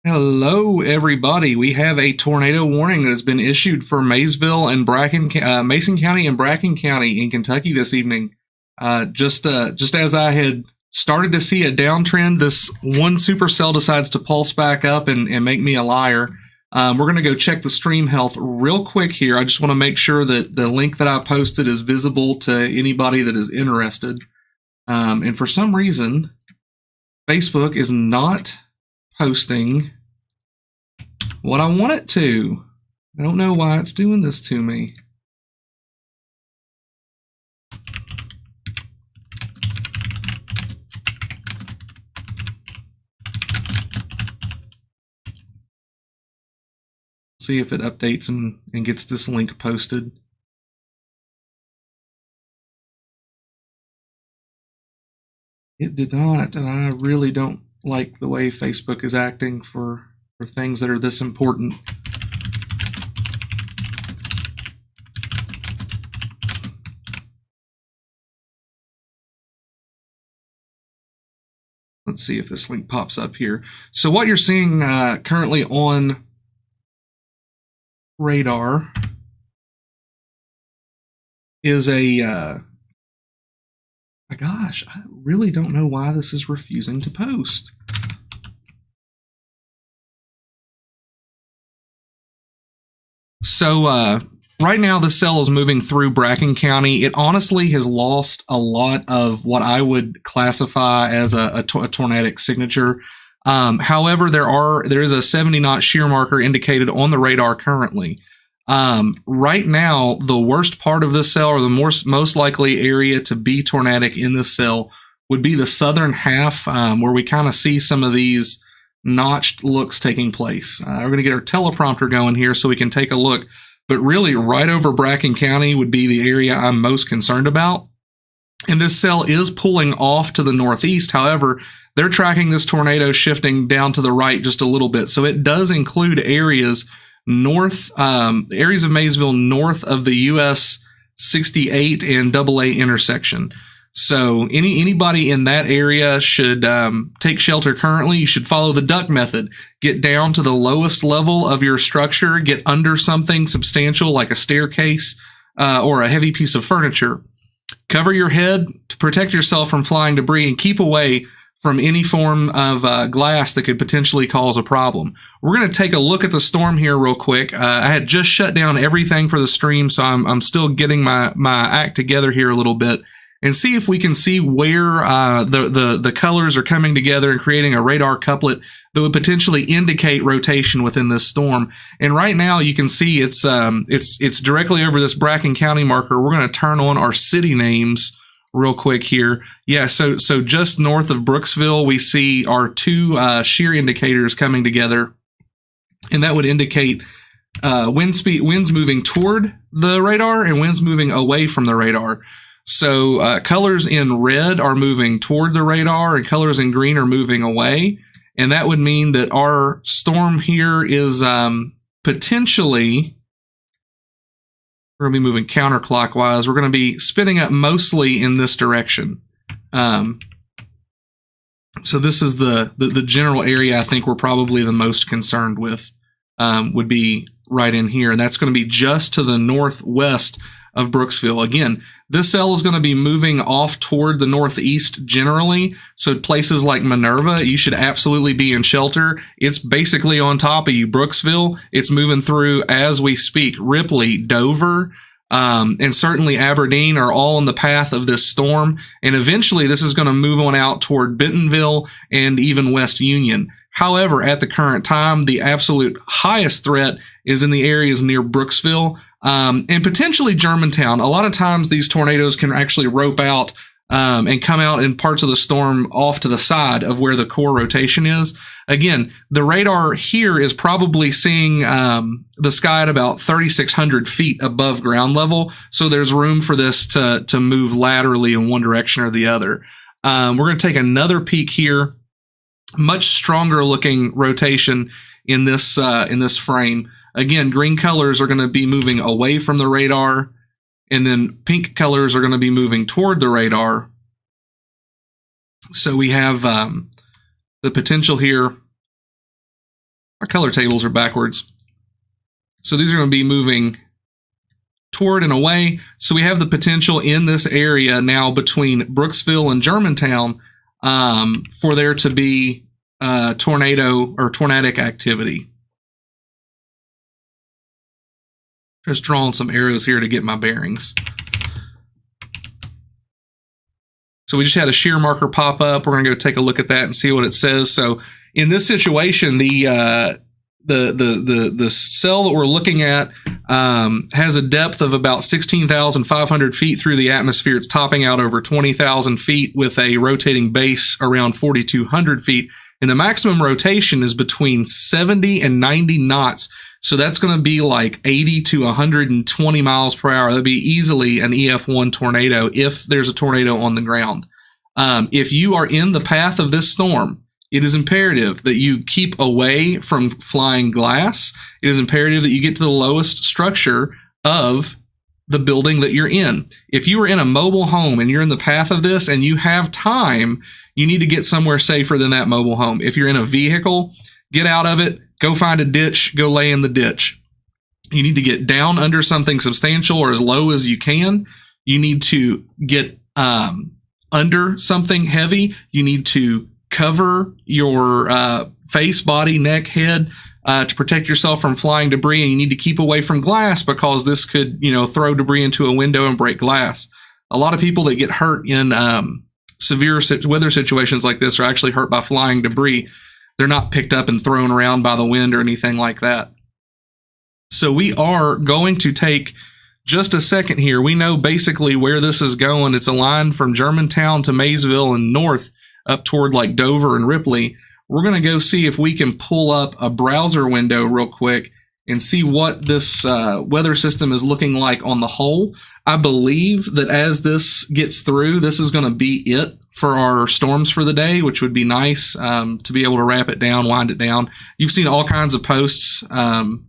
Hello, everybody. We have a tornado warning that has been issued for Maysville and Mason County and Bracken County in Kentucky this evening. Just as I had started to see a downtrend, this one supercell decides to pulse back up and make me a liar. We're going to go check the stream health real quick here. I just want to make sure that the link that I posted is visible to anybody that is interested. And for some reason, Facebook is not posting what I want it to. I don't know why it's doing this to me. See if it updates and gets this link posted. It did not, and I really don't like the way Facebook is acting for things that are this important. Let's see if this link pops up here. So what you're seeing currently on radar is a gosh, I really don't know why this is refusing to post. So right now the cell is moving through Bracken County. It honestly has lost a lot of what I would classify as a tornadic signature. However, there is a 70 knot shear marker indicated on the radar currently. Right now, the worst part of this cell, or the most likely area to be tornadic in this cell, would be the southern half, where we kind of see some of these notched looks taking place. We're going to get our teleprompter going here so we can take a look. But really, right over Bracken County would be the area I'm most concerned about. And this cell is pulling off to the northeast. However, they're tracking this tornado shifting down to the right just a little bit. So it does include areas areas of Maysville north of the US 68 and AA intersection. So anybody in that area should take shelter currently. You should follow the duck method. Get down to the lowest level of your structure, get under something substantial like a staircase or a heavy piece of furniture. Cover your head to protect yourself from flying debris and keep away from any form of glass that could potentially cause a problem. We're going to take a look at the storm here real quick. I had just shut down everything for the stream, so I'm still getting my act together here a little bit and see if we can see where the colors are coming together and creating a radar couplet that would potentially indicate rotation within this storm. And right now you can see it's directly over this Bracken County marker. We're going to turn on our city names real quick here. Yeah, so just north of Brooksville, we see our two shear indicators coming together, and that would indicate winds moving toward the radar and winds moving away from the radar. So colors in red are moving toward the radar, and colors in green are moving away, and that would mean that our storm here is potentially, we're going to be moving counterclockwise. We're going to be spinning up mostly in this direction. So this is the general area I think we're probably the most concerned with, would be right in here. And that's going to be just to the northwest of Brooksville. Again, this cell is going to be moving off toward the northeast generally. So places like Minerva, you should absolutely be in shelter. It's basically on top of you. Brooksville, it's moving through as we speak. Ripley, Dover, and certainly Aberdeen are all in the path of this storm. And eventually this is going to move on out toward Bentonville and even West Union. However, at the current time, the absolute highest threat is in the areas near Brooksville and potentially Germantown. A lot of times these tornadoes can actually rope out and come out in parts of the storm off to the side of where the core rotation is. Again, the radar here is probably seeing the sky at about 3,600 feet above ground level, so there's room for this to move laterally in one direction or the other. We're going to take another peek here. Much stronger looking rotation in this frame. Again, green colors are going to be moving away from the radar, and then pink colors are going to be moving toward the radar. So we have the potential here our color tables are backwards. So these are going to be moving toward and away. So we have the potential in this area now between Brooksville and Germantown for there to be tornado or tornadic activity. Just drawing some arrows here to get my bearings. So we just had a shear marker pop up. We're going to go take a look at that and see what it says. So in this situation, the cell that we're looking at has a depth of about 16,500 feet through the atmosphere. It's topping out over 20,000 feet with a rotating base around 4,200 feet. And the maximum rotation is between 70 and 90 knots. So that's going to be like 80 to 120 miles per hour. That'd be easily an EF1 tornado if there's a tornado on the ground. If you are in the path of this storm, it is imperative that you keep away from flying glass. It is imperative that you get to the lowest structure of the building that you're in. If you are in a mobile home and you're in the path of this and you have time, you need to get somewhere safer than that mobile home. If you're in a vehicle, get out of it. Go find a ditch, go lay in the ditch. You need to get down under something substantial or as low as you can. You need to get under something heavy. You need to cover your face, body, neck, head to protect yourself from flying debris. And you need to keep away from glass because this could, throw debris into a window and break glass. A lot of people that get hurt in severe weather situations like this are actually hurt by flying debris. They're not picked up and thrown around by the wind or anything like that. So we are going to take just a second here. We know basically where this is going. It's a line from Germantown to Maysville and north up toward like Dover and Ripley. We're going to go see if we can pull up a browser window real quick and see what this weather system is looking like on the whole. I believe that as this gets through, this is going to be it for our storms for the day, which would be nice to be able to wrap it down, wind it down. You've seen all kinds of posts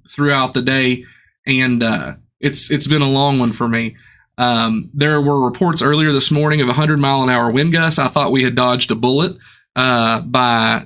throughout the day, and it's been a long one for me. There were reports earlier this morning of 100-mile-an-hour wind gusts. I thought we had dodged a bullet by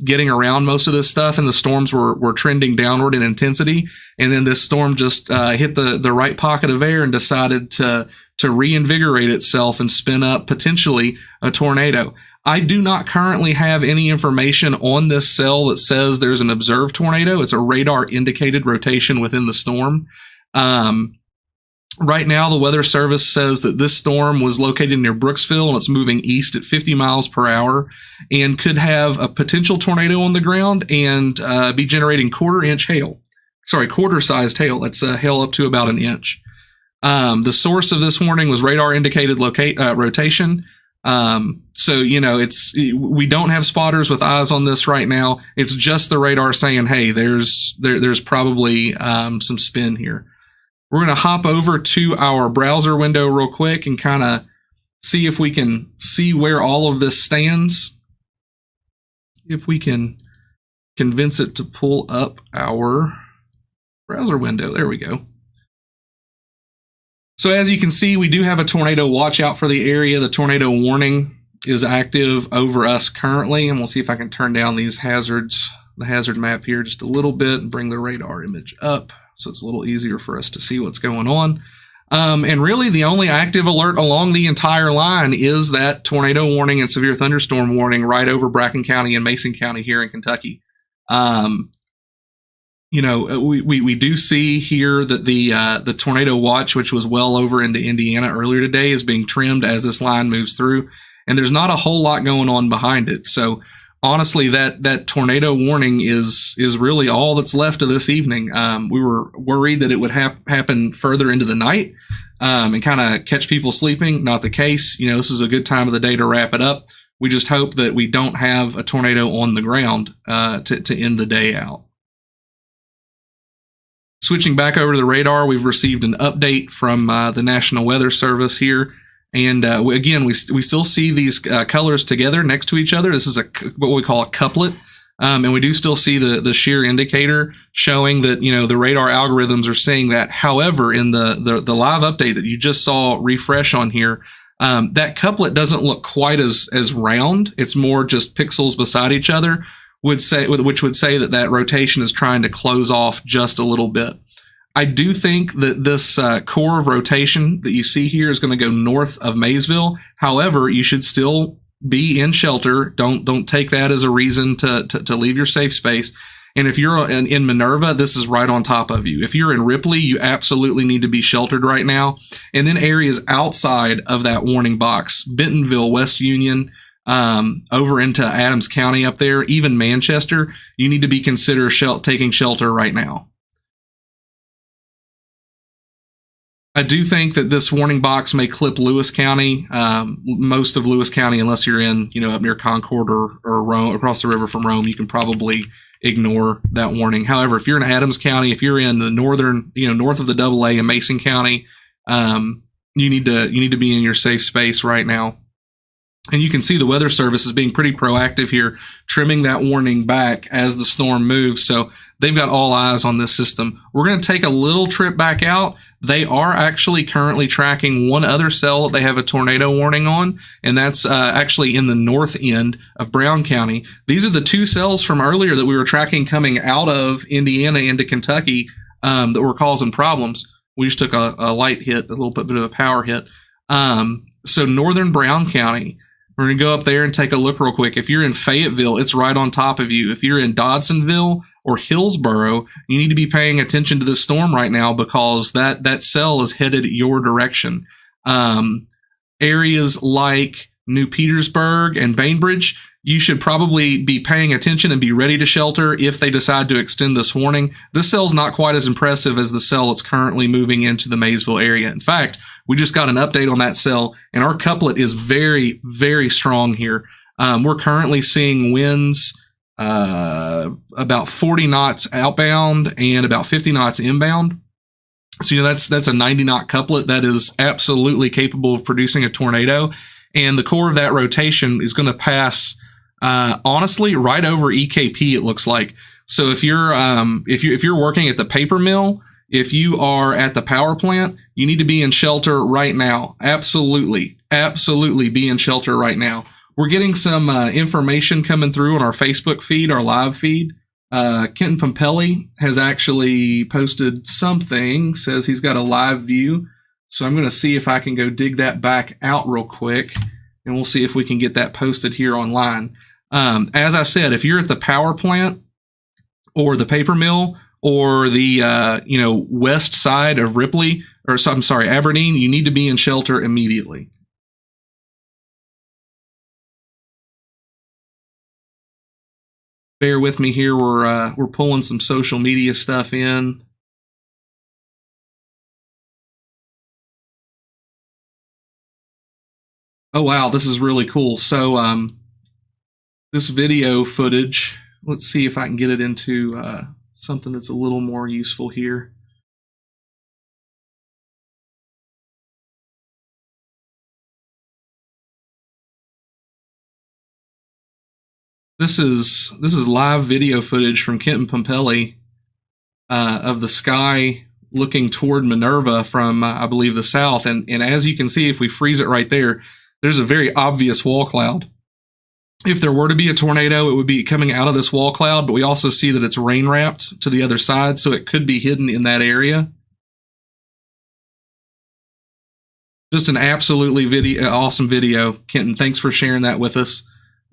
getting around most of this stuff, and the storms were trending downward in intensity, and then this storm just hit the right pocket of air and decided to reinvigorate itself and spin up potentially a tornado. I do not currently have any information on this cell that says there's an observed tornado. It's a radar indicated rotation within the storm. Right now, the Weather Service says that this storm was located near Brooksville and it's moving east at 50 miles per hour and could have a potential tornado on the ground and be generating quarter-sized hail. That's hail up to about an inch. The source of this warning was radar indicated rotation. So, we don't have spotters with eyes on this right now. It's just the radar saying, hey, there's probably some spin here. We're going to hop over to our browser window real quick and kind of see if we can see where all of this stands. If we can convince it to pull up our browser window. There we go. So as you can see, we do have a tornado watch out for the area. The tornado warning is active over us currently, and we'll see if I can turn down these hazards, the hazard map here just a little bit and bring the radar image up so it's a little easier for us to see what's going on. And really the only active alert along the entire line is that tornado warning and severe thunderstorm warning right over Bracken County and Mason County here in Kentucky. We do see here that the tornado watch, which was well over into Indiana earlier today, is being trimmed as this line moves through, and there's not a whole lot going on behind it. So honestly, that tornado warning is really all that's left of this evening. We were worried that it would happen further into the night and kind of catch people sleeping. Not the case. This is a good time of the day to wrap it up. We just hope that we don't have a tornado on the ground to end the day out. Switching back over to the radar, we've received an update from the National Weather Service here. And again, we still see these colors together next to each other. This is what we call a couplet. And we do still see the shear indicator showing that, the radar algorithms are seeing that. However, in the live update that you just saw refresh on here, that couplet doesn't look quite as round. It's more just pixels beside each other, which would say that rotation is trying to close off just a little bit. I do think that this core of rotation that you see here is going to go north of Maysville. However, you should still be in shelter. Don't take that as a reason to leave your safe space. And if you're in Minerva, this is right on top of you. If you're in Ripley, you absolutely need to be sheltered right now. And then areas outside of that warning box, Bentonville, West Union, over into Adams County up there, even Manchester, you need to be considered taking shelter right now. I do think that this warning box may clip Lewis County, most of Lewis County, unless you're in, up near Concord or Rome, across the river from Rome. You can probably ignore that warning. However, if you're in Adams County, if you're in the northern, north of the AA in Mason County, you need to be in your safe space right now. And you can see the Weather Service is being pretty proactive here, trimming that warning back as the storm moves. So they've got all eyes on this system. We're going to take a little trip back out. They are actually currently tracking one other cell that they have a tornado warning on, and that's actually in the north end of Brown County. These are the two cells from earlier that we were tracking coming out of Indiana into Kentucky that were causing problems. We just took a light hit, a little bit of a power hit. So northern Brown County, we're going to go up there and take a look real quick. If you're in Fayetteville, it's right on top of you. If you're in Dodsonville or Hillsboro, you need to be paying attention to this storm right now because that cell is headed your direction. Areas like New Petersburg and Bainbridge, you should probably be paying attention and be ready to shelter if they decide to extend this warning. This cell's not quite as impressive as the cell that's currently moving into the Maysville area. In fact, we just got an update on that cell, and our couplet is very, very strong here. We're currently seeing winds about 40 knots outbound and about 50 knots inbound. So that's a 90 knot couplet that is absolutely capable of producing a tornado. And the core of that rotation is going to pass, honestly, right over EKP. It looks like. So if you're working at the paper mill, if you are at the power plant, you need to be in shelter right now. Absolutely be in shelter right now. We're getting some information coming through on our Facebook feed, our live feed. Kenton Pompelli has actually posted something, says he's got a live view. So I'm going to see if I can go dig that back out real quick, and we'll see if we can get that posted here online. As I said, if you're at the power plant or the paper mill or the west side of Ripley, Aberdeen, you need to be in shelter immediately. Bear with me here. We're pulling some social media stuff in. Oh, wow, this is really cool. So this video footage, let's see if I can get it into something that's a little more useful here. This is live video footage from Kenton Pompelli of the sky looking toward Minerva from, I believe, the south. And as you can see, if we freeze it right there, there's a very obvious wall cloud. If there were to be a tornado, it would be coming out of this wall cloud, but we also see that it's rain wrapped to the other side, so it could be hidden in that area. Just an absolutely awesome video. Kenton, thanks for sharing that with us.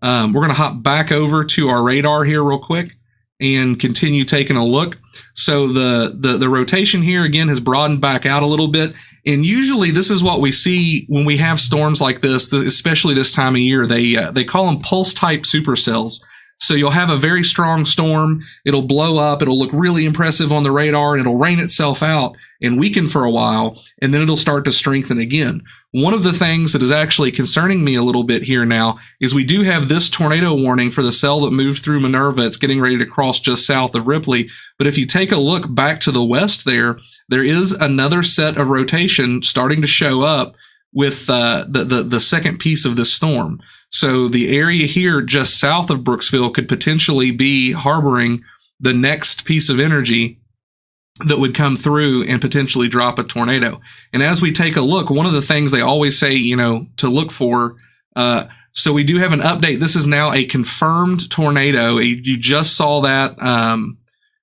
We're going to hop back over to our radar here real quick and continue taking a look. So the rotation here again has broadened back out a little bit. And usually this is what we see when we have storms like this, especially this time of year. They call them pulse type supercells. So you'll have a very strong storm. It'll blow up. It'll look really impressive on the radar, and it'll rain itself out and weaken for a while, and then it'll start to strengthen again. One of the things that is actually concerning me a little bit here now is we do have this tornado warning for the cell that moved through Minerva. It's getting ready to cross just south of Ripley. But if you take a look back to the west there is another set of rotation starting to show up with the second piece of this storm. So the area here just south of Brooksville could potentially be harboring the next piece of energy that would come through and potentially drop a tornado. And as we take a look, one of the things they always say, to look for, So we do have an update. This is now a confirmed tornado. You just saw that.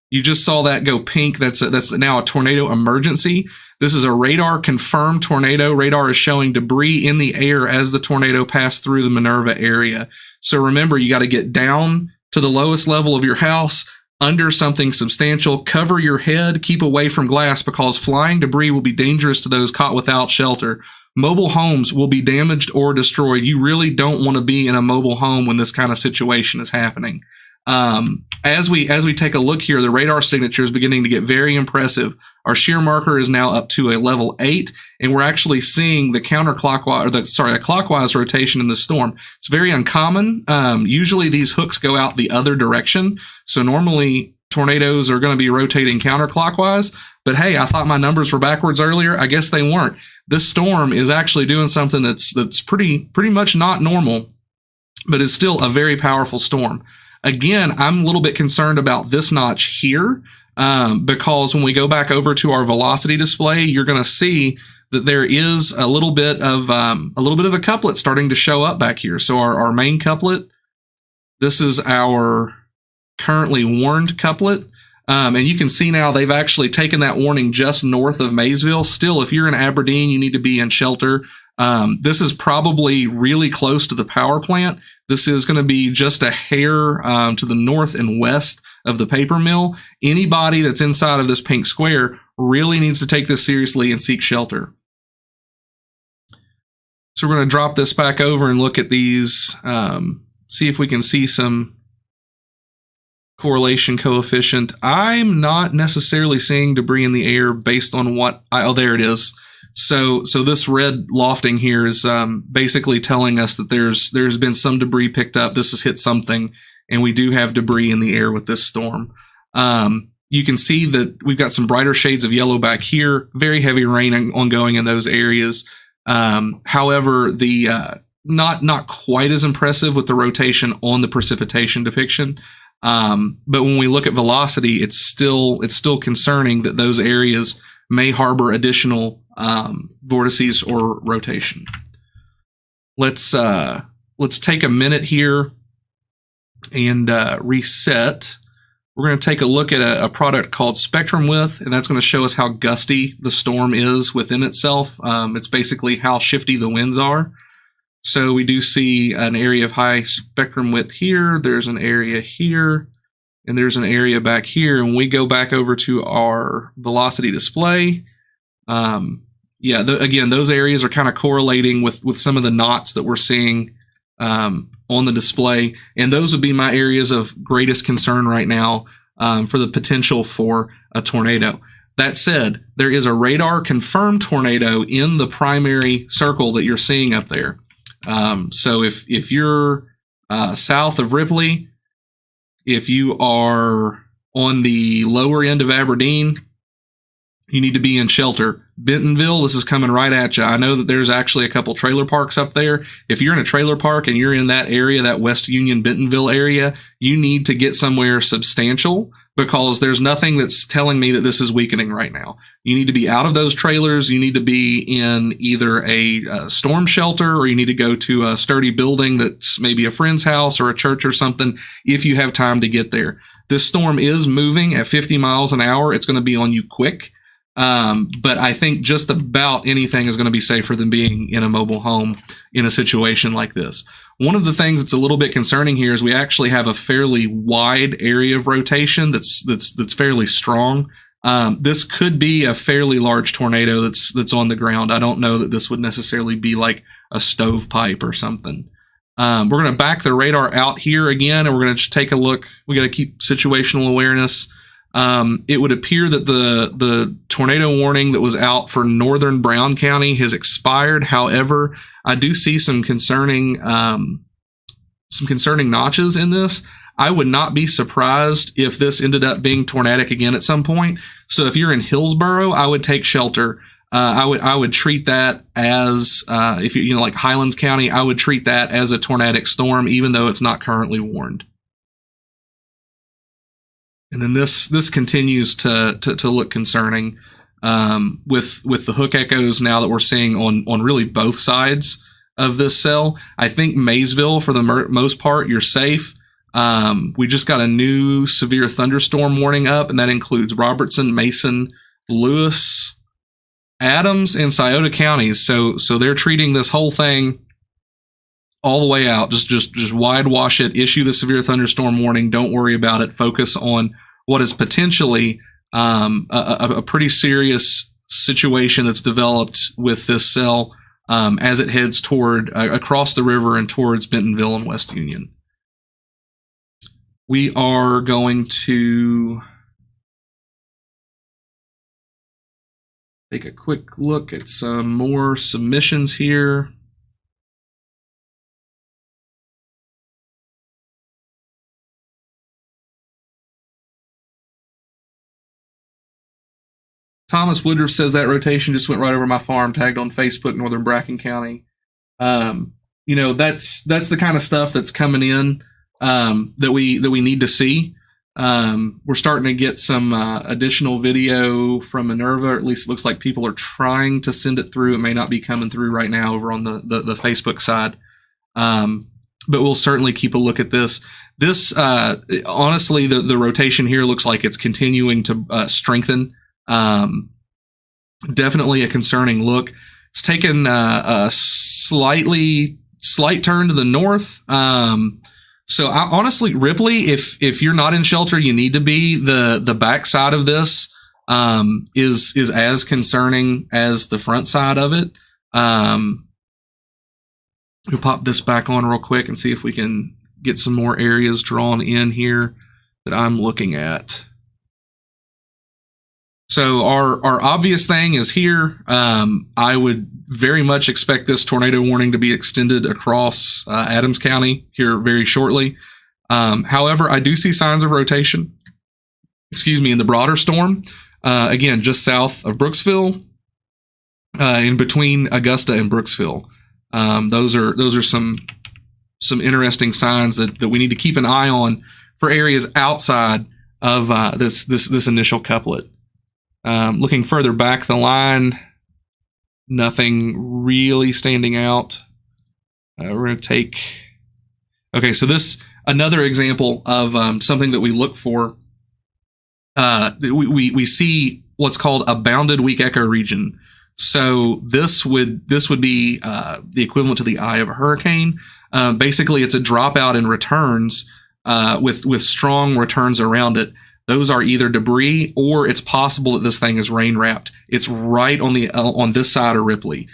You just saw that go pink. That's now a tornado emergency. This is a radar confirmed tornado. Radar is showing debris in the air as the tornado passed through the Minerva area. So remember, you got to get down to the lowest level of your house, under something substantial, cover your head, keep away from glass because flying debris will be dangerous to those caught without shelter. Mobile homes will be damaged or destroyed. You really don't want to be in a mobile home when this kind of situation is happening. As we take a look here, the radar signature is beginning to get very impressive. Our shear marker is now up to a level 8, and we're actually seeing the a clockwise rotation in the storm. It's very uncommon. Usually these hooks go out the other direction, so normally tornadoes are going to be rotating counterclockwise. But hey, I thought my numbers were backwards earlier. I guess they weren't. This storm is actually doing something that's pretty much not normal, but is still a very powerful storm. Again, I'm a little bit concerned about this notch here because when we go back over to our velocity display, you're going to see that there is a little bit of a couplet starting to show up back here. So our main couplet, this is our currently warned couplet. And you can see now they've actually taken that warning just north of Maysville. Still, if you're in Aberdeen, you need to be in shelter. This is probably really close to the power plant. This is going to be just a hair to the north and west of the paper mill. Anybody that's inside of this pink square really needs to take this seriously and seek shelter. So we're going to drop this back over and look at these, see if we can see some correlation coefficient. I'm not necessarily seeing debris in the air based on what oh, there it is. So this red lofting here is basically telling us that there's been some debris picked up. This has hit something, and we do have debris in the air with this storm. You can see that we've got some brighter shades of yellow back here. Very heavy rain ongoing in those areas. However, the not quite as impressive with the rotation on the precipitation depiction. But when we look at velocity, it's still concerning that those areas may harbor additional vortices or rotation. Let's take a minute here and reset. We're going to take a look at a product called spectrum width, and that's going to show us how gusty the storm is within itself. It's basically how shifty the winds are. So we do see an area of high spectrum width here. There's an area here, and there's an area back here. And we go back over to our velocity display. Again, those areas are kind of correlating with some of the knots that we're seeing on the display. And those would be my areas of greatest concern right now for the potential for a tornado. That said, there is a radar confirmed tornado in the primary circle that you're seeing up there. So if you're south of Ripley, if you are on the lower end of Aberdeen, you need to be in shelter. Bentonville, this is coming right at you. I know that there's actually a couple trailer parks up there. If you're in a trailer park and you're in that area, that West Union Bentonville area, you need to get somewhere substantial because there's nothing that's telling me that this is weakening right now. You need to be out of those trailers. You need to be in either a storm shelter, or you need to go to a sturdy building that's maybe a friend's house or a church or something if you have time to get there. This storm is moving at 50 miles an hour. It's going to be on you quick. But I think just about anything is going to be safer than being in a mobile home in a situation like this. One of the things that's a little bit concerning here is we actually have a fairly wide area of rotation that's fairly strong. This could be a fairly large tornado that's on the ground. I don't know that this would necessarily be like a stovepipe or something. We're going to back the radar out here again, and we're going to just take a look. We got to keep situational awareness. It would appear that the tornado warning that was out for northern Brown County has expired. However, I do see some concerning notches in this. I would not be surprised if this ended up being tornadic again at some point. So if you're in Hillsboro, I would take shelter. I would treat that as if you like Highlands County, I would treat that as a tornadic storm, even though it's not currently warned. And then this continues to look concerning with the hook echoes now that we're seeing on really both sides of this cell. I think Maysville, for the most part, you're safe. We just got a new severe thunderstorm warning up, and that includes Robertson, Mason, Lewis, Adams, and Scioto counties. So they're treating this whole thing all the way out. Just wide wash it. Issue the severe thunderstorm warning. Don't worry about it. Focus on what is potentially a pretty serious situation that's developed with this cell as it heads toward across the river and towards Bentonville and West Union. We are going to take a quick look at some more submissions here. Thomas Woodruff says that rotation just went right over my farm, tagged on Facebook, Northern Bracken County. That's the kind of stuff that's coming in that we need to see. We're starting to get some additional video from Minerva, or at least it looks like people are trying to send it through. It may not be coming through right now over on the Facebook side. But we'll certainly keep a look at this. This, honestly, the rotation here looks like it's continuing to strengthen. Definitely a concerning look. It's taken a slight turn to the north. So honestly, Ripley, if you're not in shelter, you need to be. The back side of this is as concerning as the front side of it. We'll pop this back on real quick and see if we can get some more areas drawn in here that I'm looking at. So our obvious thing is here. I would very much expect this tornado warning to be extended across Adams County here very shortly. However, I do see signs of rotation, in the broader storm. Again, just south of Brooksville, in between Augusta and Brooksville. Those are some interesting signs that we need to keep an eye on for areas outside of this initial couplet. Looking further back the line, nothing really standing out. We're going to take... Okay, so this, another example of something that we look for. We see what's called a bounded weak echo region. So this would be the equivalent to the eye of a hurricane. Basically, it's a dropout in returns with strong returns around it. Those are either debris, or it's possible that this thing is rain wrapped. It's right on this side of Ripley.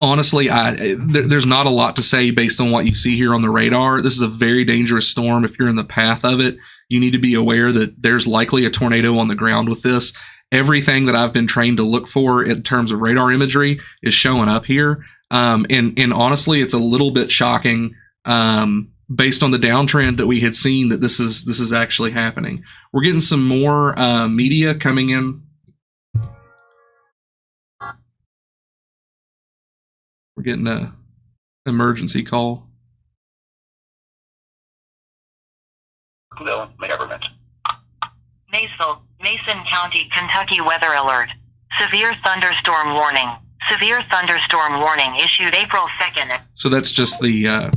Honestly, there's not a lot to say based on what you see here on the radar. This is a very dangerous storm. If you're in the path of it, you need to be aware that there's likely a tornado on the ground with this. Everything that I've been trained to look for in terms of radar imagery is showing up here. And honestly, it's a little bit shocking. Based on the downtrend that we had seen, that this is actually happening. We're getting some more media coming in. We're getting a emergency call. Government. Maysville, Mason County, Kentucky weather alert. Severe thunderstorm warning. Severe thunderstorm warning issued April 2nd. So that's just the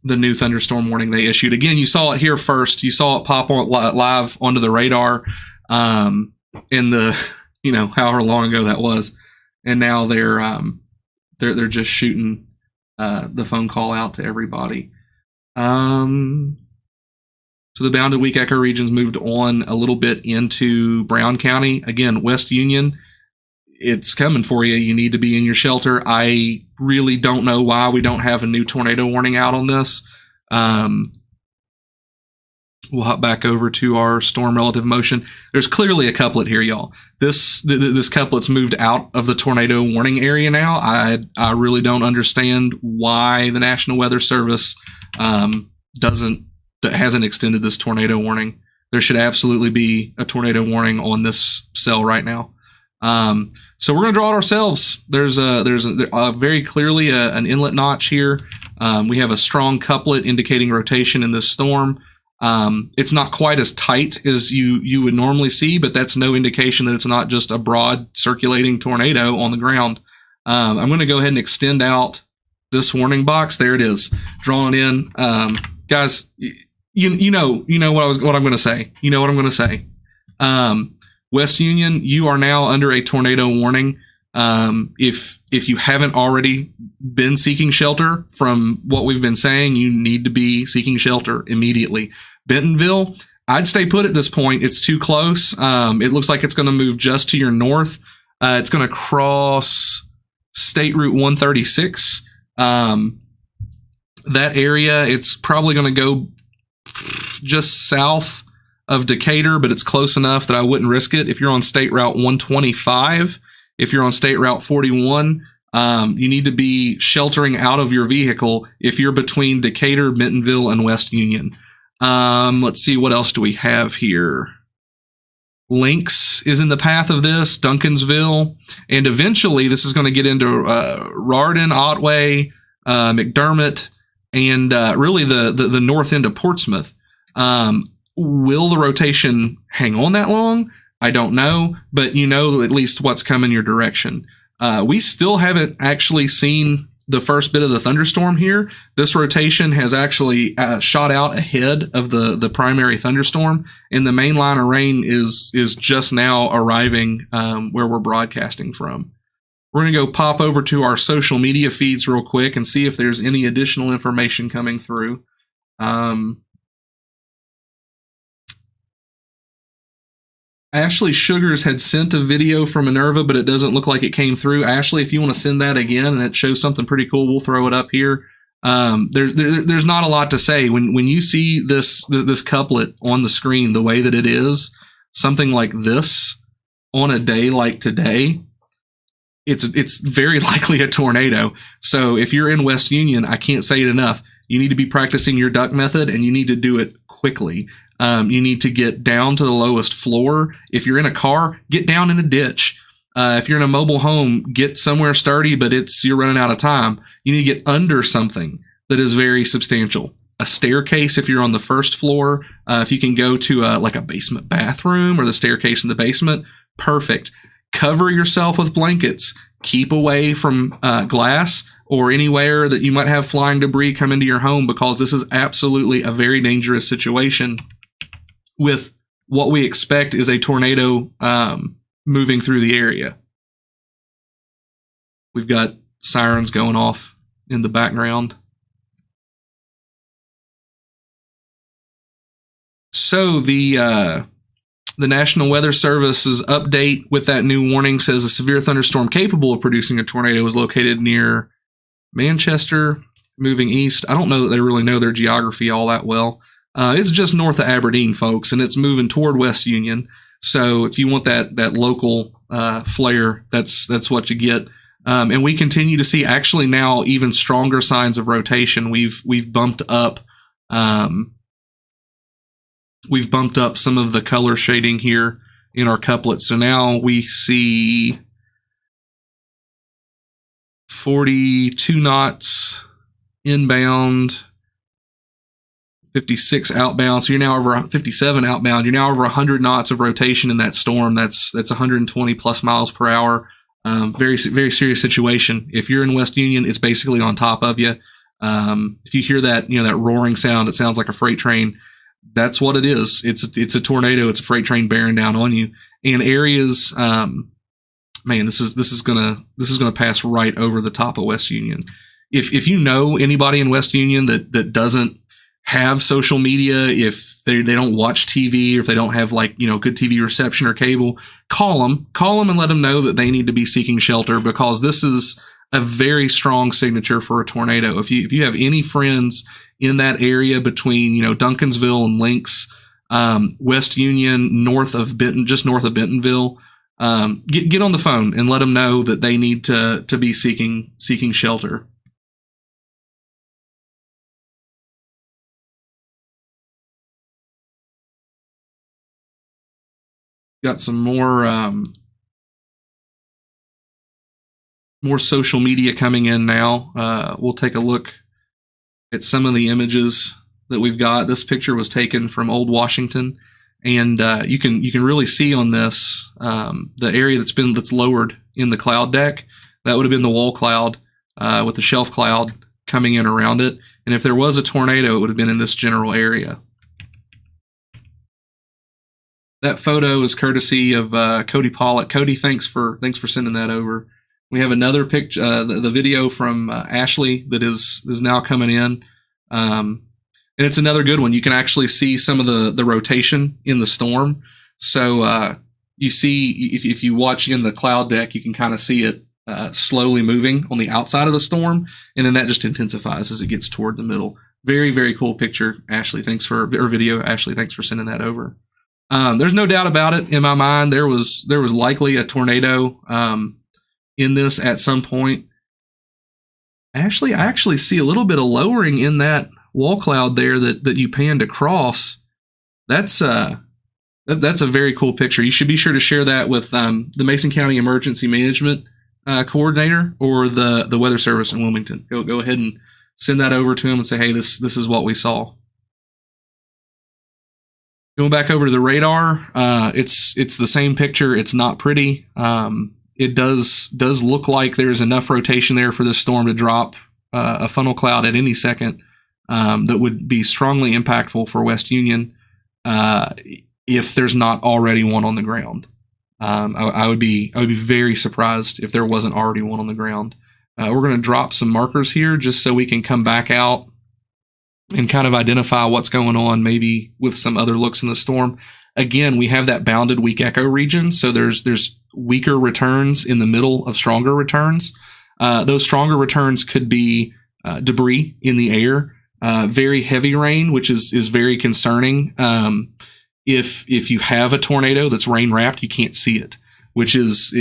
new thunderstorm warning they issued. Again, you saw it here first. You saw it pop on live onto the radar in the, however long ago that was. And now they're just shooting the phone call out to everybody. So the bounded weak echo regions moved on a little bit into Brown County. Again, West Union, it's coming for you. You need to be in your shelter. I really don't know why we don't have a new tornado warning out on this. We'll hop back over to our storm relative motion. There's clearly a couplet here, y'all. This couplet's moved out of the tornado warning area now. I really don't understand why the National Weather Service hasn't extended this tornado warning. There should absolutely be a tornado warning on this cell right now. So we're going to draw it ourselves. There's very clearly an inlet notch here. We have a strong couplet indicating rotation in this storm. It's not quite as tight as you would normally see, but that's no indication that it's not just a broad circulating tornado on the ground. I'm going to go ahead and extend out this warning box. There it is, drawn in. Guys, you know what I'm going to say. You know what I'm going to say. West Union, you are now under a tornado warning. If you haven't already been seeking shelter from what we've been saying, you need to be seeking shelter immediately. Bentonville, I'd stay put at this point. It's too close. It looks like it's going to move just to your north. It's going to cross State Route 136. That area, it's probably going to go just south of Decatur, but it's close enough that I wouldn't risk it. If you're on State Route 125, if you're on State Route 41, you need to be sheltering out of your vehicle if you're between Decatur, Bentonville, and West Union. Let's see, what else do we have here? Lynx is in the path of this, Duncansville, and eventually this is going to get into Rardon, Otway, McDermott, and really the north end of Portsmouth. Will the rotation hang on that long? I don't know, but you know at least what's coming your direction. We still haven't actually seen the first bit of the thunderstorm here. This rotation has actually shot out ahead of the primary thunderstorm, and the main line of rain is just now arriving where we're broadcasting from. We're going to go pop over to our social media feeds real quick and see if there's any additional information coming through. Ashley Sugars had sent a video from Minerva, but it doesn't look like it came through. Ashley, if you want to send that again and it shows something pretty cool, we'll throw it up here. There's not a lot to say. When you see this couplet on the screen the way that it is, something like this on a day like today, it's very likely a tornado. So if you're in West Union, I can't say it enough. You need to be practicing your duck method, and you need to do it quickly. You need to get down to the lowest floor. If you're in a car, get down in a ditch. If you're in a mobile home, get somewhere sturdy, but you're running out of time. You need to get under something that is very substantial. A staircase if you're on the first floor. If you can go to like a basement bathroom or the staircase in the basement, perfect. Cover yourself with blankets. Keep away from glass or anywhere that you might have flying debris come into your home, because this is absolutely a very dangerous situation with what we expect is a tornado moving through the area. We've got sirens going off in the background. So the National Weather Service's update with that new warning says a severe thunderstorm capable of producing a tornado is located near Manchester, moving east. I don't know that they really know their geography all that well. It's just north of Aberdeen, folks, and it's moving toward West Union. So if you want that local flare, that's what you get. And we continue to see actually now even stronger signs of rotation. We've bumped up some of the color shading here in our couplet. So now we see 42 knots inbound, 56 outbound. So you're now over 57 outbound. You're now over 100 knots of rotation in that storm. That's 120 plus miles per hour. Very, very serious situation. If you're in West Union, it's basically on top of you. If you hear that, that roaring sound, it sounds like a freight train. That's what it is. It's a tornado. It's a freight train bearing down on you. And areas, this is gonna pass right over the top of West Union. If you know anybody in West Union that doesn't have social media, if they don't watch TV, or if they don't have good TV reception or cable, call them and let them know that they need to be seeking shelter, because this is a very strong signature for a tornado. If you have any friends in that area between Duncansville and Lynx, West Union, just north of Bentonville, get on the phone and let them know that they need to be seeking shelter. Got some more social media coming in now. We'll take a look at some of the images that we've got. This picture was taken from Old Washington, and you can really see on this the area that's lowered in the cloud deck. That would have been the wall cloud with the shelf cloud coming in around it. And if there was a tornado, it would have been in this general area. That photo is courtesy of Cody Pollock. Cody, thanks for sending that over. We have another picture, the video from Ashley that is now coming in, and it's another good one. You can actually see some of the rotation in the storm. So you see, if you watch in the cloud deck, you can kind of see it slowly moving on the outside of the storm, and then that just intensifies as it gets toward the middle. Very, very cool picture, Ashley. Video, Ashley. Thanks for sending that over. There's no doubt about it in my mind. There was likely a tornado in this at some point. Ashley, I actually see a little bit of lowering in that wall cloud there that you panned across. That's a very cool picture. You should be sure to share that with the Mason County Emergency Management Coordinator or the Weather Service in Wilmington. Go ahead and send that over to him and say, hey, this is what we saw. Going back over to the radar, it's the same picture. It's not pretty. It does look like there's enough rotation there for this storm to drop a funnel cloud at any second that would be strongly impactful for West Union if there's not already one on the ground. I would be very surprised if there wasn't already one on the ground. We're going to drop some markers here just so we can come back out and kind of identify what's going on, maybe with some other looks in the storm. Again, we have that bounded weak echo region, so there's weaker returns in the middle of stronger returns. Those stronger returns could be debris in the air, very heavy rain, which is very concerning. If you have a tornado that's rain wrapped, you can't see it, which is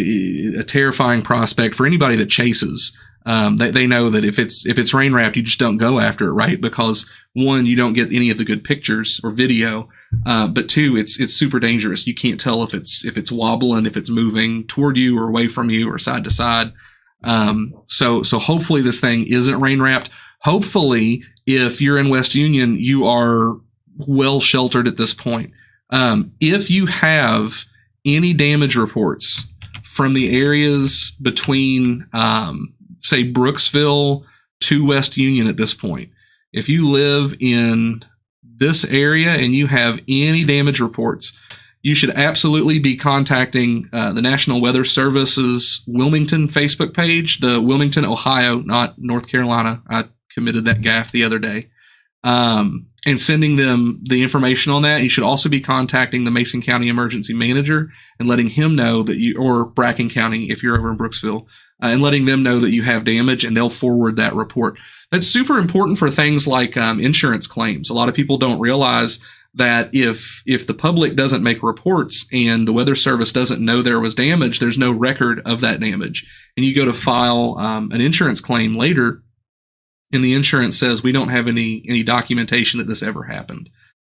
a terrifying prospect for anybody that chases. They know that if it's rain wrapped, you just don't go after it, right? Because one, you don't get any of the good pictures or video, but two, it's super dangerous. You can't tell if it's wobbling, if it's moving toward you or away from you or side to side. So hopefully this thing isn't rain wrapped. Hopefully, if you're in West Union, you are well sheltered at this point. If you have any damage reports from the areas between, say, Brooksville to West Union at this point, if you live in this area and you have any damage reports, you should absolutely be contacting the National Weather Service's Wilmington Facebook page, the Wilmington, Ohio, not North Carolina. I committed that gaffe the other day. And sending them the information on that. You should also be contacting the Mason County Emergency Manager and letting him know that or Bracken County if you're over in Brooksville, and letting them know that you have damage, and they'll forward that report. That's super important for things like insurance claims. A lot of people don't realize that if the public doesn't make reports and the Weather Service doesn't know there was damage, there's no record of that damage. And you go to file an insurance claim later, and the insurance says we don't have any documentation that this ever happened.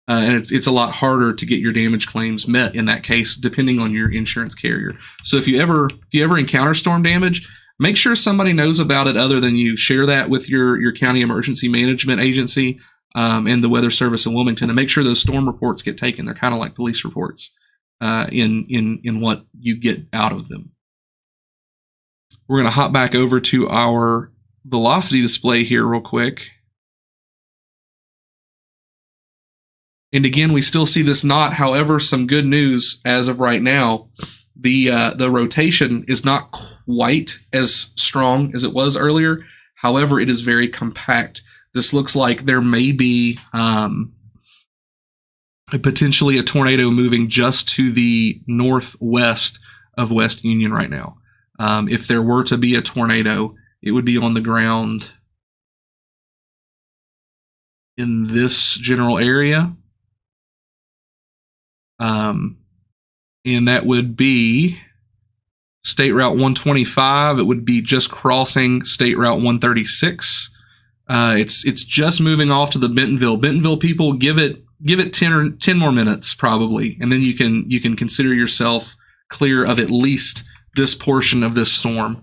And it's a lot harder to get your damage claims met in that case, depending on your insurance carrier. So if you ever encounter storm damage, make sure somebody knows about it other than you. Share that with your county emergency management agency and the Weather Service in Wilmington, and make sure those storm reports get taken. They're kind of like police reports in what you get out of them. We're going to hop back over to our velocity display here real quick. And again, we still see this knot. However, some good news as of right now. The rotation is not quite as strong as it was earlier. However, it is very compact. This looks like there may be potentially a tornado moving just to the northwest of West Union right now. If there were to be a tornado, it would be on the ground in this general area. And that would be State Route 125. It would be just crossing State Route 136. It's just moving off to the Bentonville. Bentonville people, give it 10 more minutes probably, and then you can consider yourself clear of at least this portion of this storm.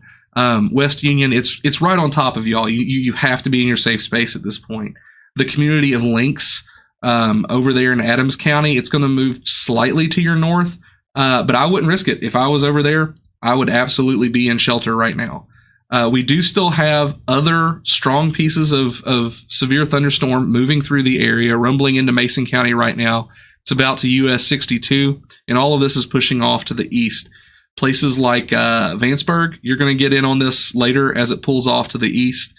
West Union, it's right on top of y'all. You have to be in your safe space at this point. The community of Lynx over there in Adams County, it's going to move slightly to your north, but I wouldn't risk it. If I was over there, I would absolutely be in shelter right now. We do still have other strong pieces of severe thunderstorm moving through the area, rumbling into Mason County right now. It's about to US 62, and all of this is pushing off to the east. Places like Vanceburg, you're going to get in on this later as it pulls off to the east.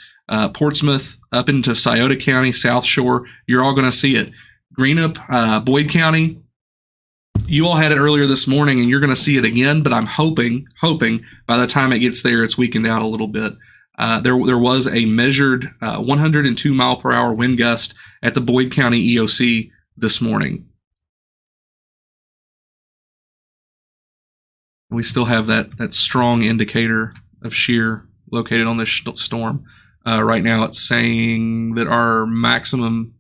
Portsmouth, up into Scioto County, South Shore, you're all going to see it. Greenup, Boyd County, you all had it earlier this morning, and you're going to see it again, but I'm hoping by the time it gets there, it's weakened out a little bit. There was a measured 102 mile per hour wind gust at the Boyd County EOC this morning. We still have that strong indicator of shear located on this storm. Right now, it's saying that our maximum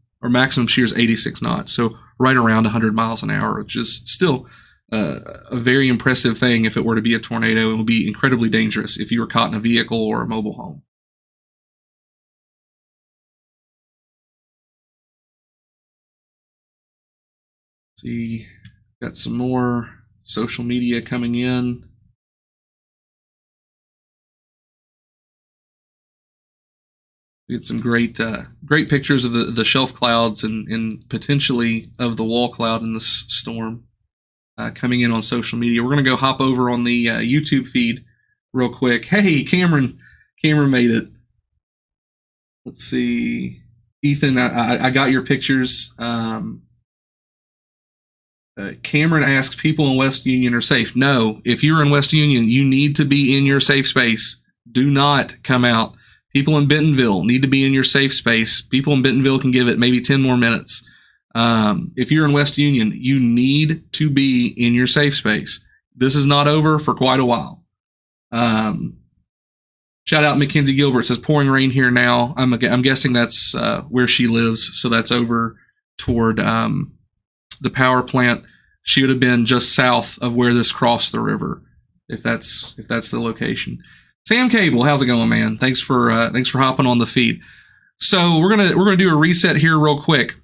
shear is 86 knots, so right around 100 miles an hour, which is still a very impressive thing. If it were to be a tornado, it would be incredibly dangerous if you were caught in a vehicle or a mobile home. Let's see, got some more social media coming in. We had some great pictures of the shelf clouds and potentially of the wall cloud in this storm coming in on social media. We're going to go hop over on the YouTube feed real quick. Hey, Cameron made it. Let's see. Ethan, I got your pictures. Cameron asks, people in West Union are safe. No, if you're in West Union, you need to be in your safe space. Do not come out. People in Bentonville need to be in your safe space. People in Bentonville can give it maybe 10 more minutes. If you're in West Union, you need to be in your safe space. This is not over for quite a while. Shout out Mackenzie Gilbert, says pouring rain here now. I'm guessing that's where she lives, so that's over toward the power plant. She would have been just south of where this crossed the river, if that's the location. Sam Cable, how's it going, man? Thanks for hopping on the feed. So we're gonna do a reset here real quick.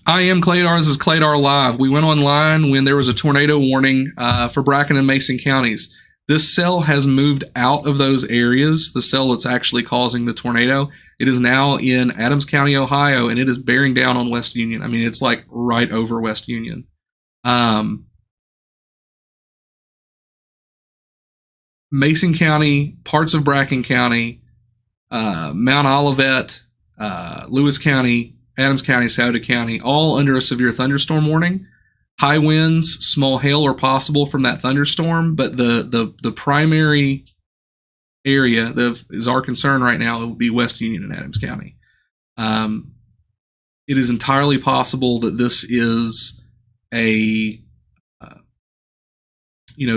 I am Claydar. This is Claydar Live. We went online when there was a tornado warning for Bracken and Mason counties. This cell has moved out of those areas. The cell that's actually causing the tornado. It is now in Adams County, Ohio, and it is bearing down on West Union. I mean, it's like right over West Union. Mason County, parts of Bracken County, Mount Olivet, Lewis County, Adams County, Scioto County, all under a severe thunderstorm warning. High winds, small hail are possible from that thunderstorm, but the primary area that is our concern right now, it would be West Union and Adams County. It is entirely possible that this is a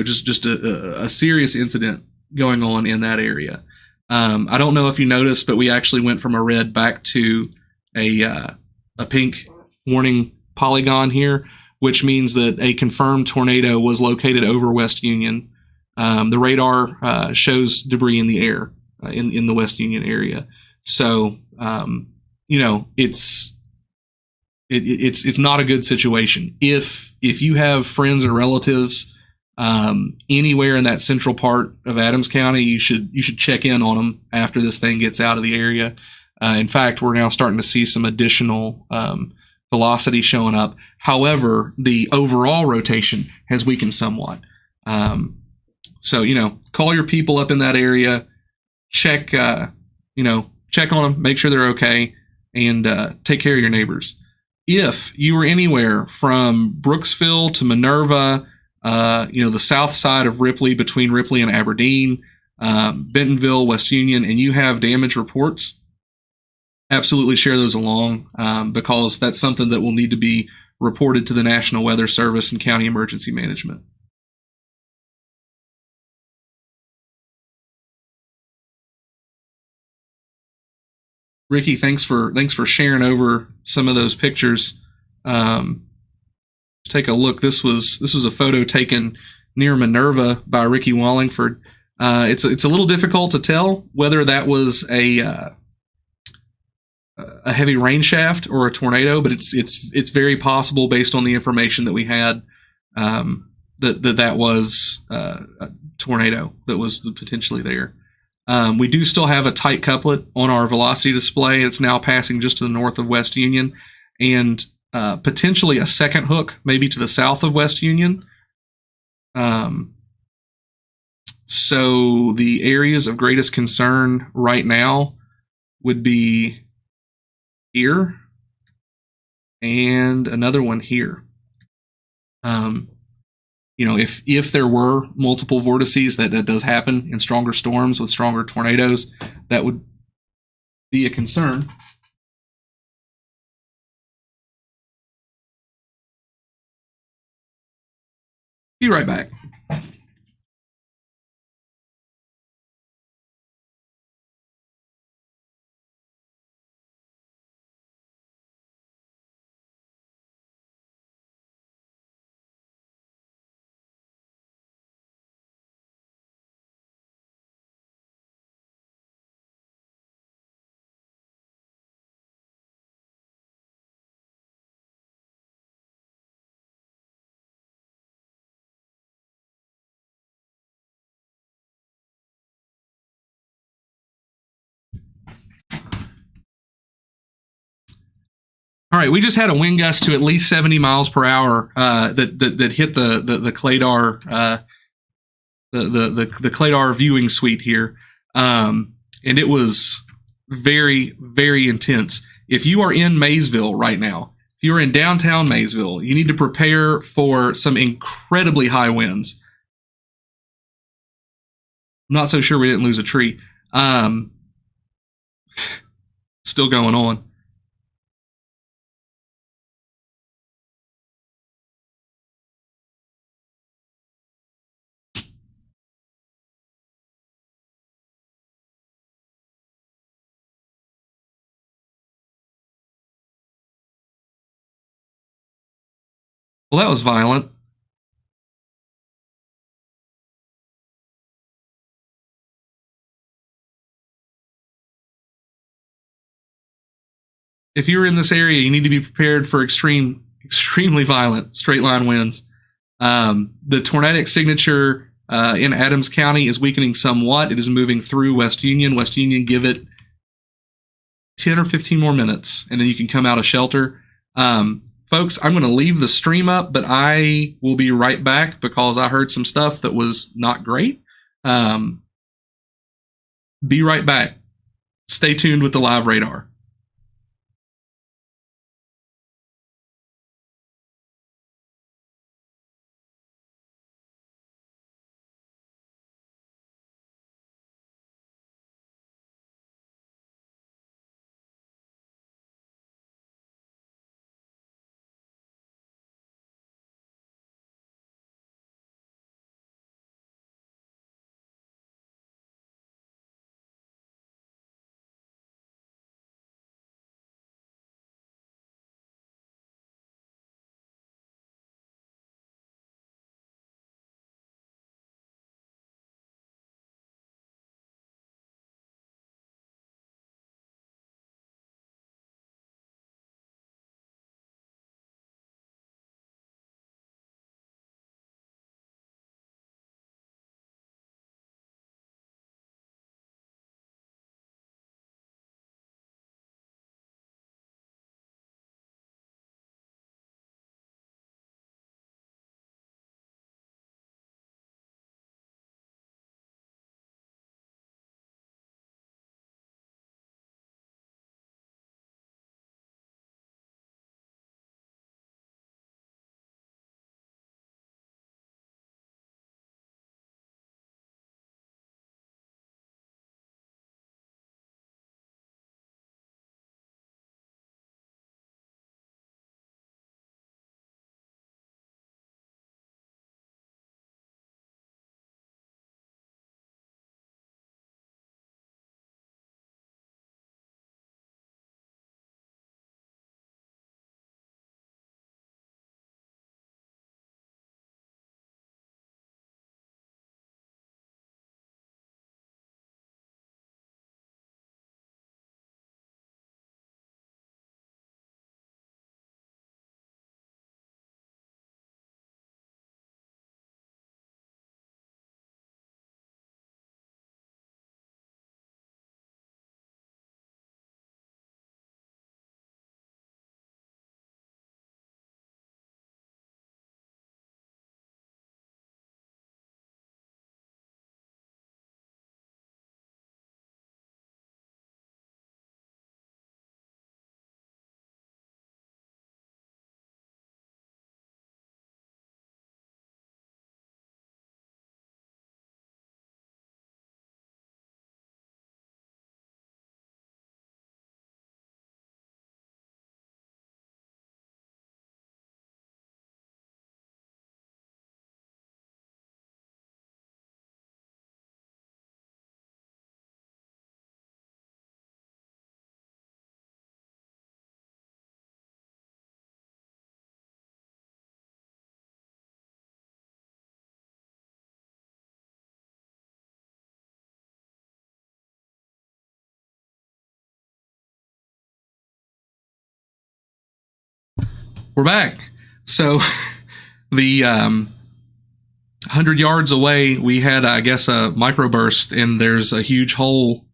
just a serious incident going on in that area. I don't know if you noticed, but we actually went from a red back to a pink warning polygon here, which means that a confirmed tornado was located over West Union. The radar shows debris in the air in the West Union area. So, it's not a good situation. If you have friends or relatives anywhere in that central part of Adams County, you should check in on them after this thing gets out of the area. In fact, we're now starting to see some additional velocity showing up. However, the overall rotation has weakened somewhat. So, call your people up in that area, check on them, make sure they're okay, and take care of your neighbors. If you were anywhere from Brooksville to Minerva, the south side of Ripley, between Ripley and Aberdeen, Bentonville, West Union, and you have damage reports, absolutely share those along, because that's something that will need to be reported to the National Weather Service and County Emergency Management. Ricky, thanks for sharing over some of those pictures. Take a look. This was a photo taken near Minerva by Ricky Wallingford. It's a little difficult to tell whether that was a heavy rain shaft or a tornado, but it's very possible based on the information that we had that was a tornado that was potentially there. We do still have a tight couplet on our velocity display. It's now passing just to the north of West Union, and potentially a second hook, maybe to the south of West Union. So the areas of greatest concern right now would be here and another one here. If there were multiple vortices, that does happen in stronger storms with stronger tornadoes, that would be a concern. Be right back. All right, we just had a wind gust to at least 70 miles per hour that hit the Claydar the Claydar viewing suite here, and it was very, very intense. If you are in Maysville right now, if you're in downtown Maysville, you need to prepare for some incredibly high winds. I'm not so sure we didn't lose a tree. Still going on. Well, that was violent. If you're in this area, you need to be prepared for extremely violent straight line winds. The tornadic signature in Adams County is weakening somewhat. It is moving through West Union. West Union, give it 10 or 15 more minutes, and then you can come out of shelter. Folks, I'm going to leave the stream up, but I will be right back because I heard some stuff that was not great. Be right back. Stay tuned with the live radar. We're back. So the 100 yards away, we had, I guess, a microburst, and there's a huge hole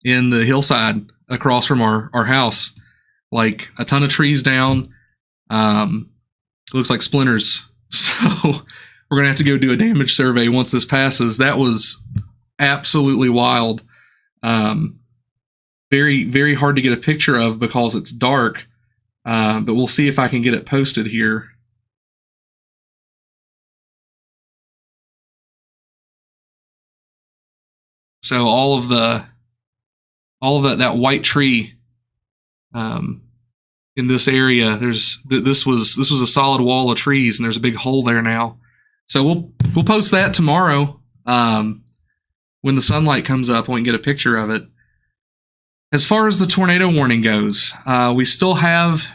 in the hillside across from our house. Like a ton of trees down. Looks like splinters. So we're going to have to go do a damage survey once this passes. That was absolutely wild. Very, very hard to get a picture of because it's dark. But we'll see if I can get it posted here. So all of that white tree in this area, this was a solid wall of trees, and there's a big hole there now. So we'll post that tomorrow when the sunlight comes up. We can get a picture of it. As far as the tornado warning goes, we still have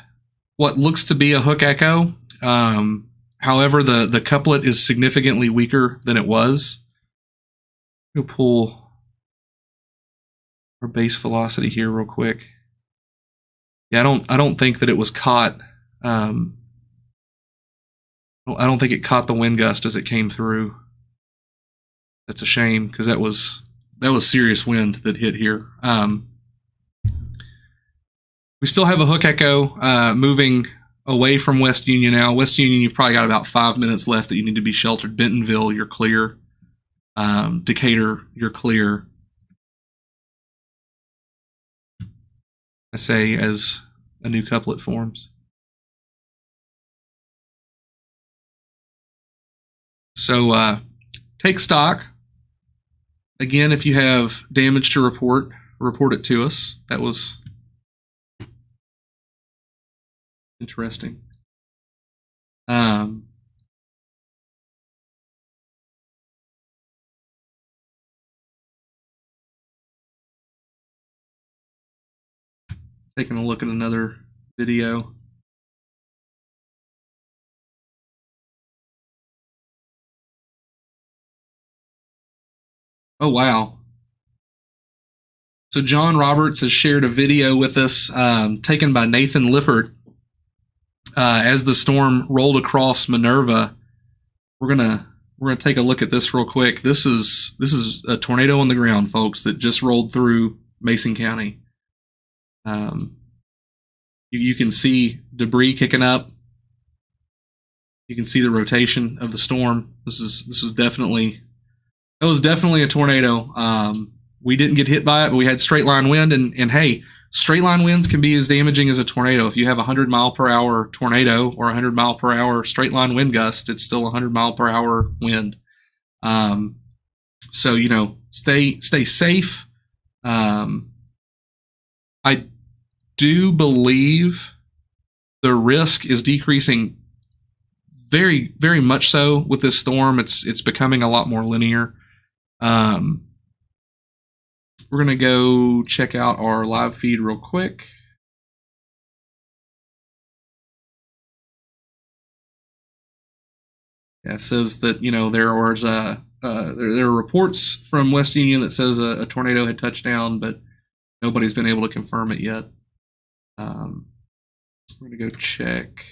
what looks to be a hook echo. However, the couplet is significantly weaker than it was. We'll pull our base velocity here real quick. Yeah, I don't think that it was caught. I don't think it caught the wind gust as it came through. That's a shame because that was serious wind that hit here. We still have a hook echo moving away from West Union now. West Union, you've probably got about 5 minutes left that you need to be sheltered. Bentonville, you're clear. Decatur, you're clear. I say as a new couplet forms. So take stock. Again, if you have damage to report it to us. That was interesting. Taking a look at another video. Oh, wow. So John Roberts has shared a video with us taken by Nathan Lippert as the storm rolled across Minerva. We're gonna take a look at this real quick. This is a tornado on the ground, folks, that just rolled through Mason County. You can see debris kicking up. You can see the rotation of the storm. This was definitely a tornado. We didn't get hit by it, but we had straight line wind, and hey, straight line winds can be as damaging as a tornado. If you have a 100-mile-per-hour tornado or 100-mile-per-hour straight line wind gust, it's still 100-mile-per-hour wind. So stay safe. I do believe the risk is decreasing very, very much so with this storm. It's becoming a lot more linear. We're going to go check out our live feed real quick. Yeah, it says that, there are reports from West Union that says a tornado had touched down, but nobody's been able to confirm it yet. We're going to go check.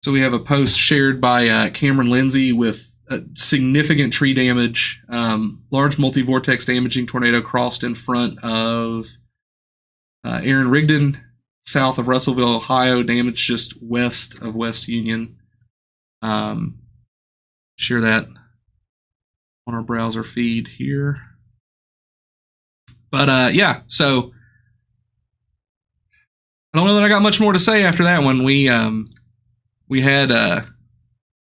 So we have a post shared by Cameron Lindsay with significant tree damage. Large multi-vortex damaging tornado crossed in front of Aaron Rigdon, south of Russellville, Ohio, damage just west of West Union. Share that on our browser feed here. But yeah, so I don't know that I got much more to say after that one. We had an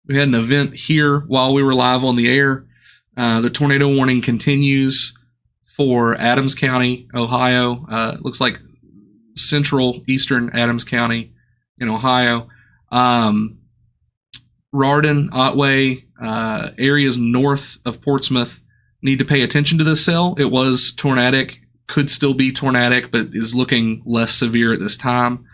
event here while we were live on the air. The tornado warning continues for Adams County, Ohio. It looks like central eastern Adams County in Ohio. Rardon, Otway, areas north of Portsmouth need to pay attention to this cell. It was tornadic, could still be tornadic, but is looking less severe at this time.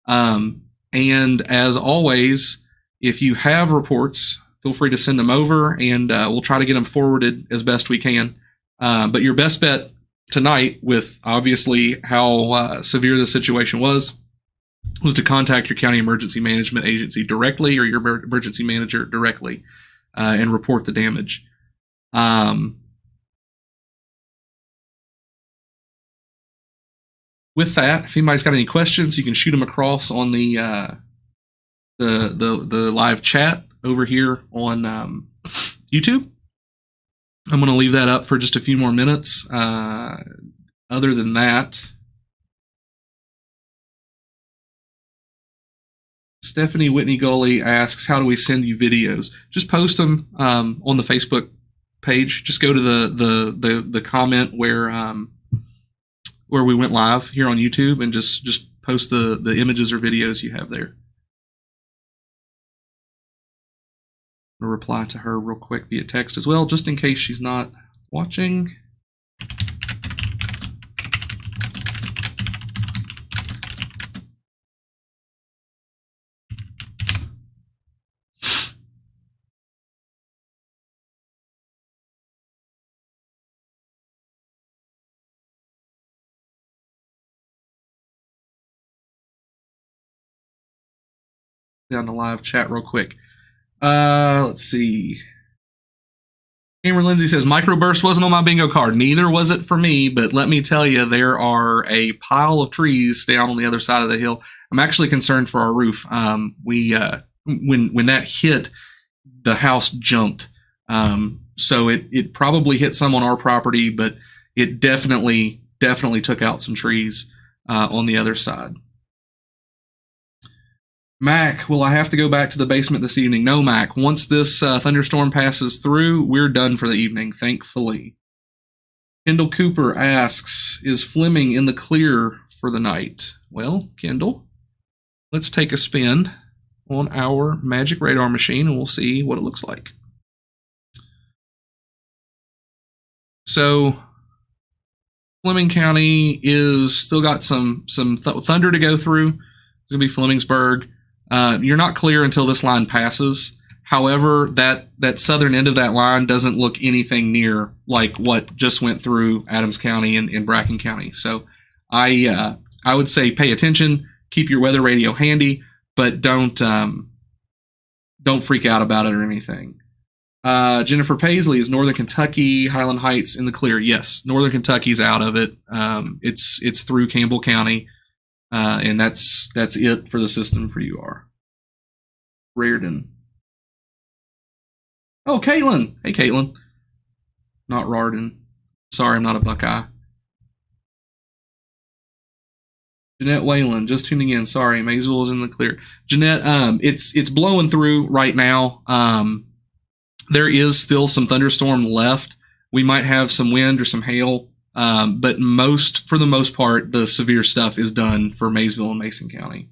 And as always, if you have reports, feel free to send them over, and we'll try to get them forwarded as best we can. But your best bet tonight, with obviously how severe the situation was to contact your county emergency management agency directly, or your emergency manager directly, and report the damage. With that, if anybody's got any questions, you can shoot them across on the live chat over here on YouTube. I'm going to leave that up for just a few more minutes. Other than that, Stephanie Whitney Gully asks, how do we send you videos? Just post them on the Facebook page. Just go to the comment where we went live here on YouTube, and just post the images or videos you have there. I'll reply to her real quick via text as well, just in case she's not watching. Down the live chat real quick. Let's see. Cameron Lindsay says, microburst wasn't on my bingo card. Neither was it for me, but let me tell you, there are a pile of trees down on the other side of the hill. I'm actually concerned for our roof. When that hit, the house jumped. So it probably hit some on our property, but it definitely took out some trees on the other side. Mac, will I have to go back to the basement this evening? No, Mac. Once this thunderstorm passes through, we're done for the evening, thankfully. Kendall Cooper asks, is Fleming in the clear for the night? Well, Kendall, let's take a spin on our magic radar machine, and we'll see what it looks like. So, Fleming County is still got some thunder to go through. It's going to be Flemingsburg. You're not clear until this line passes. However, that southern end of that line doesn't look anything near like what just went through Adams County and Bracken County. So I would say pay attention, keep your weather radio handy, but don't freak out about it or anything. Jennifer Paisley, is Northern Kentucky, Highland Heights in the clear? Yes, Northern Kentucky's out of it. It's through Campbell County. And that's it for the system for UR. Reardon. Oh, Caitlin. Hey, Caitlin. Not Rarden. Sorry, I'm not a Buckeye. Jeanette Whalen, just tuning in. Sorry, Maysville is in the clear. Jeanette, it's blowing through right now. There is still some thunderstorm left. We might have some wind or some hail. But for the most part, the severe stuff is done for Maysville and Mason County.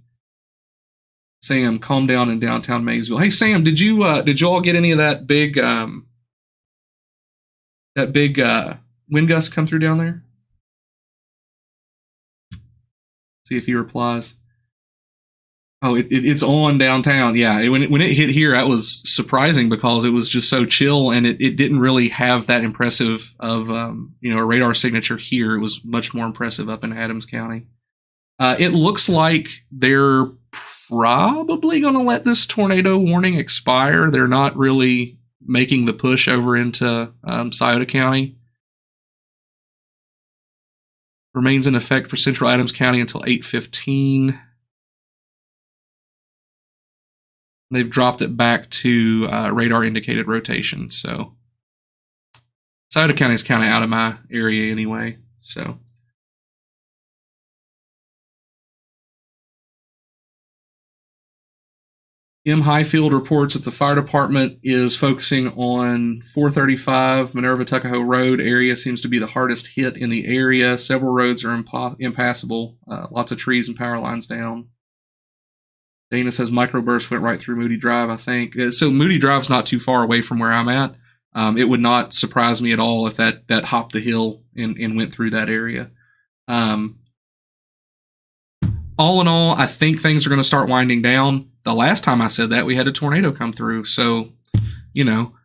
Sam, calm down in downtown Maysville. Hey, Sam, did you all get any of that big wind gust come through down there? See if he replies. Oh, it's on downtown. Yeah, when it hit here, that was surprising because it was just so chill, and it didn't really have that impressive of a radar signature here. It was much more impressive up in Adams County. It looks like they're probably going to let this tornado warning expire. They're not really making the push over into Scioto County. Remains in effect for Central Adams County until 8/15. They've dropped it back to radar indicated rotation. So Scioto County is kind of out of my area anyway. So M. Highfield reports that the fire department is focusing on 435 Minerva-Tuckahoe Road area. Seems to be the hardest hit in the area. Several roads are impassable. Lots of trees and power lines down. Dana says microburst went right through Moody Drive, I think. So Moody Drive's not too far away from where I'm at. It would not surprise me at all if that hopped the hill and went through that area. All in all, I think things are going to start winding down. The last time I said that, we had a tornado come through. So you know.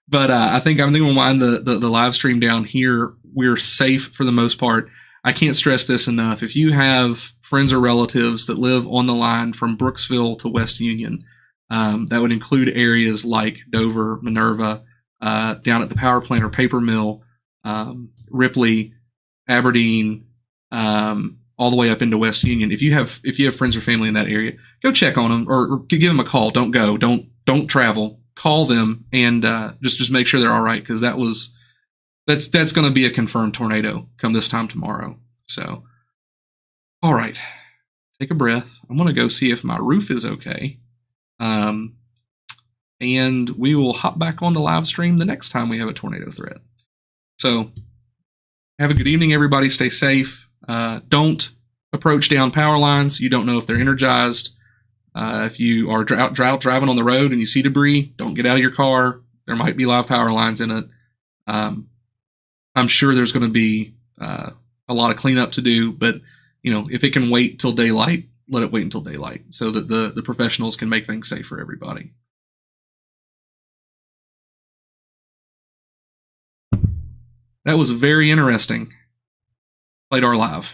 But I think we'll wind the live stream down here. We're safe for the most part. I can't stress this enough. If you have friends or relatives that live on the line from Brooksville to West Union, that would include areas like Dover, Minerva, down at the power plant or paper mill, Ripley, Aberdeen, all the way up into West Union. If you have friends or family in that area, go check on them or give them a call. Don't go. Don't travel. Call them and just make sure they're all right, because that's going to be a confirmed tornado come this time tomorrow. So, all right, take a breath. I'm going to go see if my roof is okay, and we will hop back on the live stream the next time we have a tornado threat. So, have a good evening, everybody. Stay safe. Don't approach down power lines. You don't know if they're energized. If you are driving on the road and you see debris, don't get out of your car. There might be live power lines in it. I'm sure there's going to be a lot of cleanup to do, but if it can wait till daylight, let it wait until daylight so that the professionals can make things safe for everybody. That was very interesting. Claydar Live.